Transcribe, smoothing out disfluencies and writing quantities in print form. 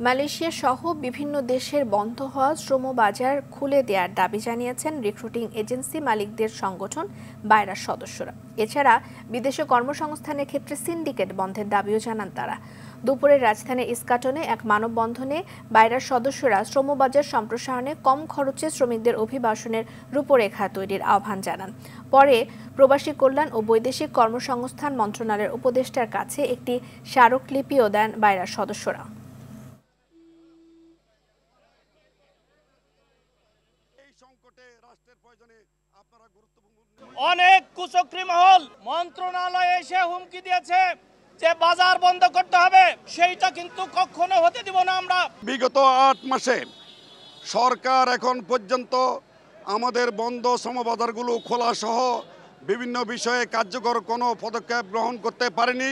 Malaysia সহ বিভিন্ন দেশের বন্ধ হওয়া শ্রমবাজার খুলে দেওয়ার দাবি জানিয়েছেন রিক্রুটিং এজেন্সি মালিকদের সংগঠন বায়রার সদস্যরা। এছাড়া বিদেশে কর্মসংস্থানের ক্ষেত্রে সিন্ডিকেট বন্ধের দাবিও জানান তারা। দুপুরে রাজধানী ইস্কাটনে এক মানববন্ধনে বায়রার সদস্যরা শ্রমবাজার সম্প্রসারণে কম খরচে শ্রমিকদের অভিবাসনের রূপরেখা তৈরির আহ্বান জানান। পরে প্রবাসী কল্যাণ ও বৈদেশিক কর্মসংস্থান মন্ত্রণালয়ের উপদেষ্টার কাছে একটি স্মারকলিপিও দেন বায়রার সদস্যরা। অনেক কুচক্রী মহল মন্ত্রণালয়ে এসে হুমকি দিয়েছে যে বাজার বন্ধ করতে হবে, সেইটা কিন্তু কখনো হতে দিব না আমরা। বিগত 8 মাসে সরকার এখন পর্যন্ত আমাদের বন্ধ শ্রমবাজারগুলো খোলা সহ বিভিন্ন বিষয়ে কার্যকর কোনো পদক্ষেপ গ্রহণ করতে পারেনি।